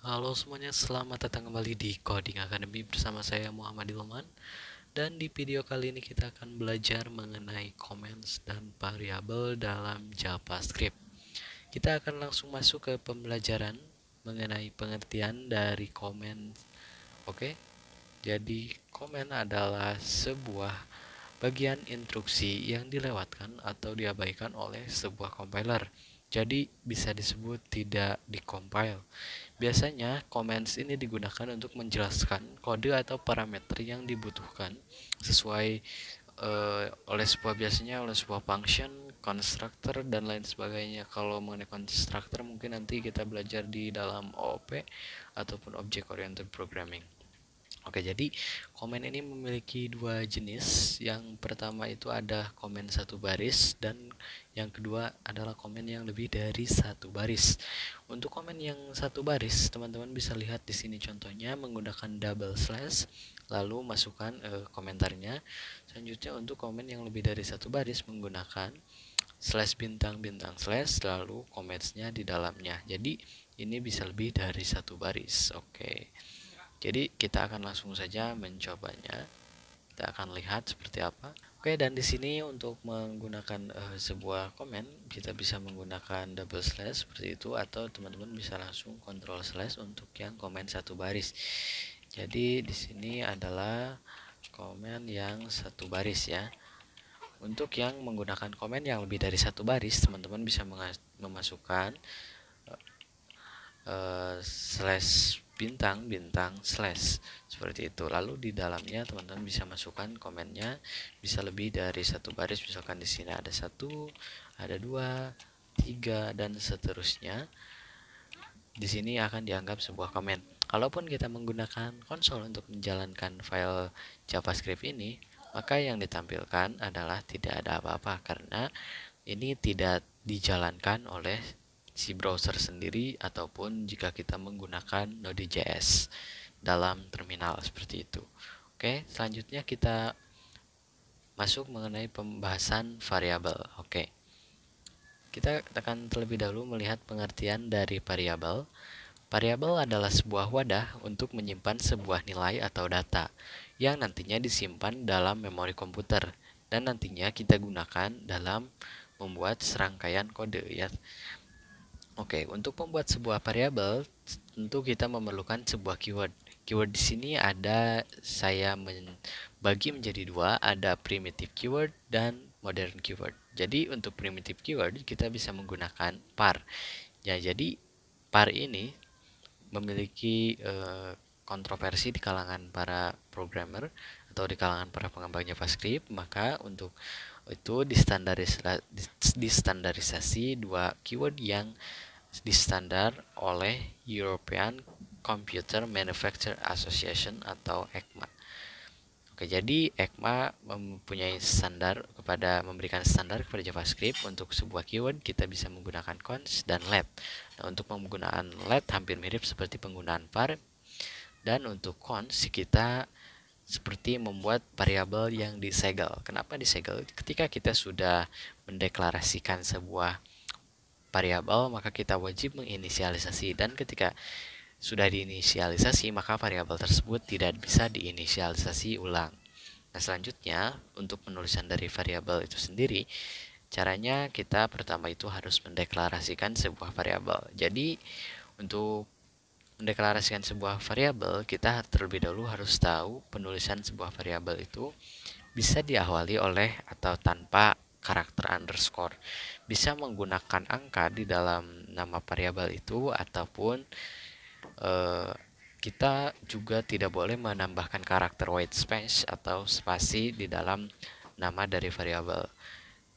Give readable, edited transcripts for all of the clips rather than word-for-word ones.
Halo semuanya, selamat datang kembali di Coding Academy bersama saya Muhammad Ilman. Dan di video kali ini kita akan belajar mengenai comments dan variabel dalam JavaScript. Kita akan langsung masuk ke pembelajaran mengenai pengertian dari comment. Oke, jadi comment adalah sebuah bagian instruksi yang dilewatkan atau diabaikan oleh sebuah compiler. Jadi bisa disebut tidak dikompil. Biasanya, comments ini digunakan untuk menjelaskan kode atau parameter yang dibutuhkan sesuai oleh sebuah function, constructor dan lain sebagainya. Kalau mengenai constructor mungkin nanti kita belajar di dalam OOP ataupun Object Oriented Programming. Oke, jadi komen ini memiliki dua jenis. Yang pertama itu ada komen satu baris dan yang kedua adalah komen yang lebih dari satu baris. Untuk komen yang satu baris, teman-teman bisa lihat di sini contohnya menggunakan double slash, lalu masukkan komentarnya. Selanjutnya untuk komen yang lebih dari satu baris menggunakan slash bintang bintang slash, lalu commentsnya di dalamnya. Jadi ini bisa lebih dari satu baris. Oke. Jadi kita akan langsung saja mencobanya. Kita akan lihat seperti apa. Oke, dan di sini untuk menggunakan sebuah komen kita bisa menggunakan double slash seperti itu, atau teman-teman bisa langsung control slash untuk yang komen satu baris. Jadi di sini adalah komen yang satu baris ya. Untuk yang menggunakan komen yang lebih dari satu baris, teman-teman bisa memasukkan slash bintang bintang slash seperti itu. Lalu di dalamnya teman-teman bisa masukkan komennya bisa lebih dari satu baris. Misalkan di sini ada satu, ada dua, tiga dan seterusnya. Di sini akan dianggap sebuah komen. Kalaupun kita menggunakan konsol untuk menjalankan file JavaScript ini, maka yang ditampilkan adalah tidak ada apa-apa karena ini tidak dijalankan oleh si browser sendiri ataupun jika kita menggunakan Node.js dalam terminal seperti itu. Oke, selanjutnya kita masuk mengenai pembahasan variabel. Oke. Kita akan terlebih dahulu melihat pengertian dari variabel. Variabel adalah sebuah wadah untuk menyimpan sebuah nilai atau data yang nantinya disimpan dalam memori komputer dan nantinya kita gunakan dalam membuat serangkaian kode ya. Oke, untuk membuat sebuah variabel, tentu kita memerlukan sebuah keyword. Keyword di sini ada, saya membagi menjadi dua, ada primitive keyword dan modern keyword. Jadi untuk primitive keyword kita bisa menggunakan par. Ya, jadi par ini memiliki kontroversi di kalangan para programmer atau di kalangan para pengembang JavaScript. Maka untuk itu distandarisasi dua keyword yang distandar oleh European Computer Manufacturer Association atau ECMA. Oke, jadi ECMA memberikan standar kepada JavaScript. Untuk sebuah keyword kita bisa menggunakan const dan let. Nah, untuk penggunaan let hampir mirip seperti penggunaan var, dan untuk const kita seperti membuat variabel yang disegel. Kenapa disegel? Ketika kita sudah mendeklarasikan sebuah variabel, maka kita wajib menginisialisasi, dan ketika sudah diinisialisasi maka variabel tersebut tidak bisa diinisialisasi ulang. Nah, selanjutnya untuk penulisan dari variabel itu sendiri, caranya kita pertama itu harus mendeklarasikan sebuah variabel. Jadi untuk mendeklarasikan sebuah variabel, kita terlebih dahulu harus tahu penulisan sebuah variabel itu bisa diawali oleh atau tanpa karakter underscore. Bisa menggunakan angka di dalam nama variabel itu, ataupun kita juga tidak boleh menambahkan karakter white space atau spasi di dalam nama dari variabel.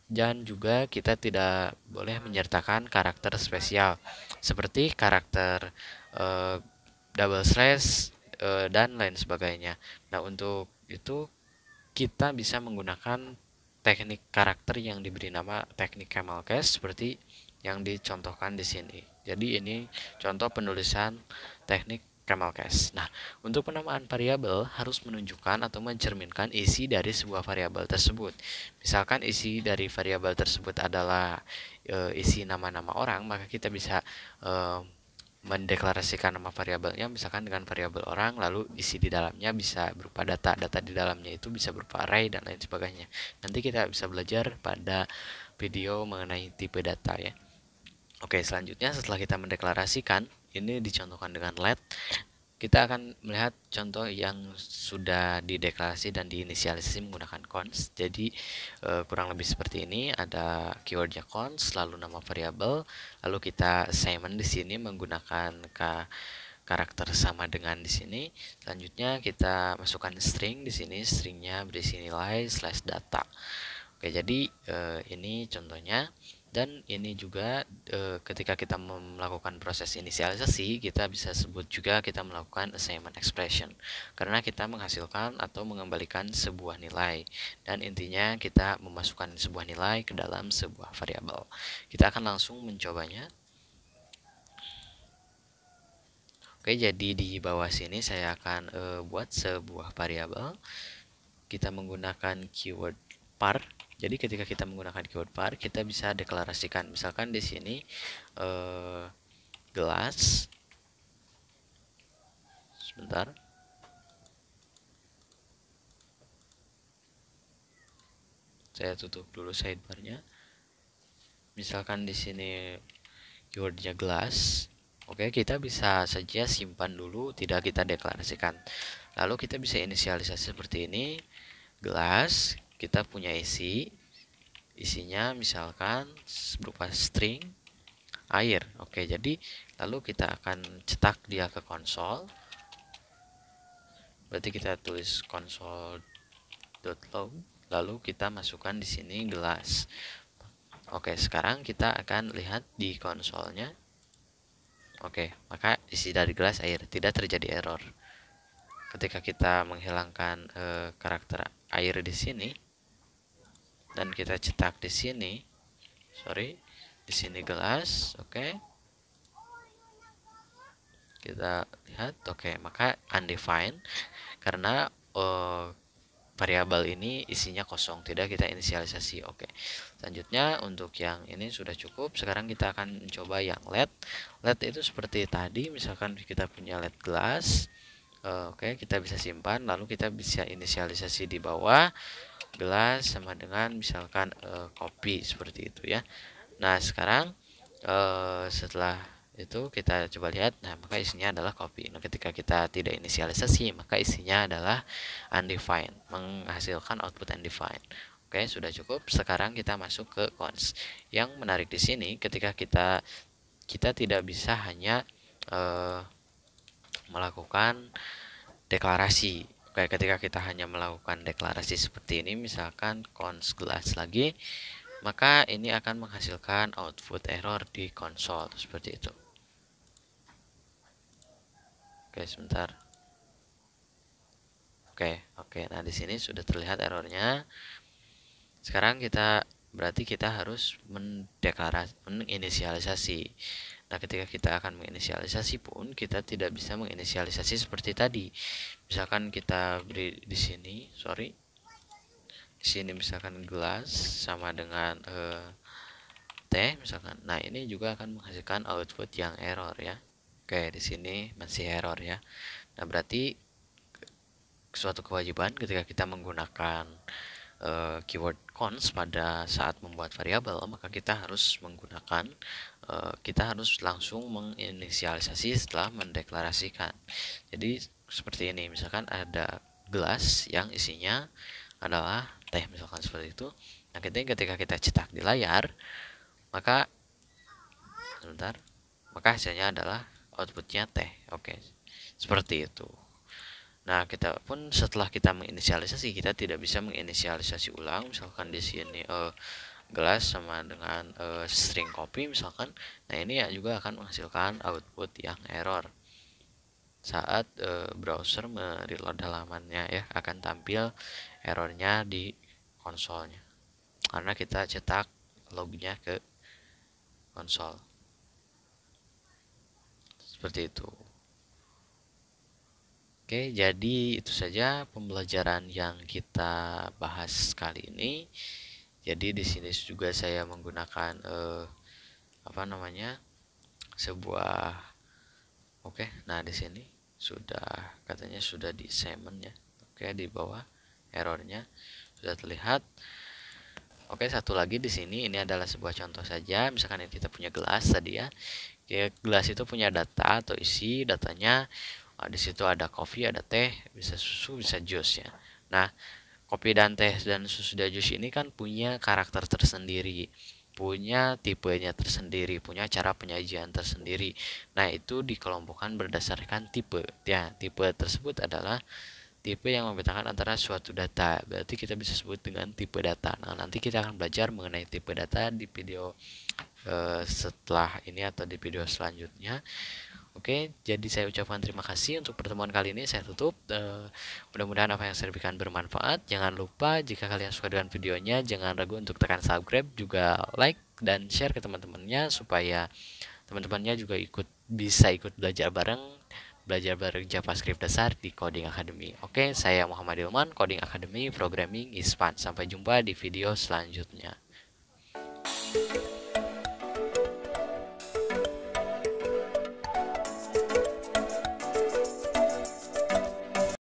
Dan juga kita tidak boleh menyertakan karakter spesial seperti karakter double slash dan lain sebagainya. Nah, untuk itu kita bisa menggunakan teknik karakter yang diberi nama teknik camel case seperti yang dicontohkan di sini. Jadi ini contoh penulisan teknik camel case. Nah, untuk penamaan variabel harus menunjukkan atau mencerminkan isi dari sebuah variabel tersebut. Misalkan isi dari variabel tersebut adalah isi nama-nama orang, maka kita bisa mendeklarasikan nama variabelnya misalkan dengan variabel orang, lalu isi di dalamnya bisa berupa data di dalamnya itu bisa berupa array dan lain sebagainya. Nanti kita bisa belajar pada video mengenai tipe data ya. Oke, selanjutnya setelah kita mendeklarasikan, ini dicontohkan dengan let, kita akan melihat contoh yang sudah dideklarasi dan diinisialisasi menggunakan const. Jadi kurang lebih seperti ini, ada keywordnya const, lalu nama variabel, lalu kita assignment di sini menggunakan karakter sama dengan di sini. Selanjutnya kita masukkan string di sini, stringnya berisi nilai /data. Oke, jadi ini contohnya. Dan ini juga ketika kita melakukan proses inisialisasi, kita bisa sebut juga kita melakukan assignment expression, karena kita menghasilkan atau mengembalikan sebuah nilai, dan intinya kita memasukkan sebuah nilai ke dalam sebuah variabel. Kita akan langsung mencobanya. Oke, jadi di bawah sini saya akan buat sebuah variabel. Kita menggunakan keyword par. Jadi ketika kita menggunakan keyword par, kita bisa deklarasikan. Misalkan di sini gelas. Sebentar. Saya tutup dulu sidebarnya. Misalkan di sini keywordnya gelas. Oke, kita bisa saja simpan dulu, tidak kita deklarasikan. Lalu kita bisa inisialisasi seperti ini. Gelas, kita punya isinya misalkan berupa string air. Oke, jadi lalu kita akan cetak dia ke konsol. Berarti kita tulis console.log, lalu kita masukkan di sini gelas. Oke, sekarang kita akan lihat di konsolnya. Oke, maka isi dari gelas air, tidak terjadi error. Ketika kita menghilangkan karakter air di sini dan kita cetak di sini, di sini gelas, oke. Kita lihat, oke, maka undefined karena variabel ini isinya kosong, tidak kita inisialisasi. Oke. Selanjutnya untuk yang ini sudah cukup. Sekarang kita akan mencoba yang let. Let itu seperti tadi, misalkan kita punya let gelas. Oke, kita bisa simpan, lalu kita bisa inisialisasi di bawah gelas sama dengan misalkan kopi seperti itu ya. Nah, sekarang setelah itu kita coba lihat, nah maka isinya adalah kopi. Nah, ketika kita tidak inisialisasi, maka isinya adalah undefined, menghasilkan output undefined. Oke, sudah cukup. Sekarang kita masuk ke const. Yang menarik di sini ketika kita tidak bisa hanya melakukan deklarasi. Oke, ketika kita hanya melakukan deklarasi seperti ini, misalkan const gelas lagi, maka ini akan menghasilkan output error di konsol seperti itu. Oke, sebentar. Oke. Nah, di sini sudah terlihat errornya. Sekarang berarti kita harus menginisialisasi. Nah, ketika kita akan menginisialisasi pun kita tidak bisa menginisialisasi seperti tadi. Misalkan kita beri di sini, di sini misalkan gelas sama dengan teh misalkan. Nah, ini juga akan menghasilkan output yang error ya. Oke, di sini masih error ya. Nah, berarti suatu kewajiban ketika kita menggunakan keyword const pada saat membuat variabel, maka kita harus langsung menginisialisasi setelah mendeklarasikan. Jadi seperti ini, misalkan ada gelas yang isinya adalah teh misalkan seperti itu. Nah, ketika kita cetak di layar, maka hasilnya adalah outputnya teh. Oke, seperti itu. Nah, kita pun setelah kita menginisialisasi, kita tidak bisa menginisialisasi ulang. Misalkan di sini gelas sama dengan string kopi misalkan. Nah, ini juga akan menghasilkan output yang error. Saat browser mereload halamannya ya, akan tampil errornya di konsolnya. Karena kita cetak lognya ke konsol. Seperti itu. Oke, jadi itu saja pembelajaran yang kita bahas kali ini. Jadi di sini juga saya menggunakan sebuah Oke, nah di sini sudah katanya sudah di assignment ya. Oke, di bawah errornya sudah terlihat. Oke, satu lagi di sini ini adalah sebuah contoh saja. Misalkan ini kita punya gelas tadi ya. Gelas itu punya data atau isi datanya. Di situ ada kopi, ada teh, bisa susu, bisa jus ya. Nah, kopi dan teh dan susu dan jus ini kan punya karakter tersendiri, punya tipenya tersendiri, punya cara penyajian tersendiri. Nah, itu dikelompokkan berdasarkan tipe. Ya, tipe tersebut adalah tipe yang membedakan antara suatu data. Berarti kita bisa sebut dengan tipe data. Nah, nanti kita akan belajar mengenai tipe data di video setelah ini atau di video selanjutnya. Oke, jadi saya ucapkan terima kasih untuk pertemuan kali ini. Saya tutup. Mudah-mudahan apa yang saya berikan bermanfaat. Jangan lupa jika kalian suka dengan videonya, jangan ragu untuk tekan subscribe, juga like dan share ke teman-temannya supaya teman-temannya juga bisa ikut belajar bareng JavaScript dasar di Coding Academy. Oke, saya Muhammad Ilman, Coding Academy, Programming is Fun. Sampai jumpa di video selanjutnya.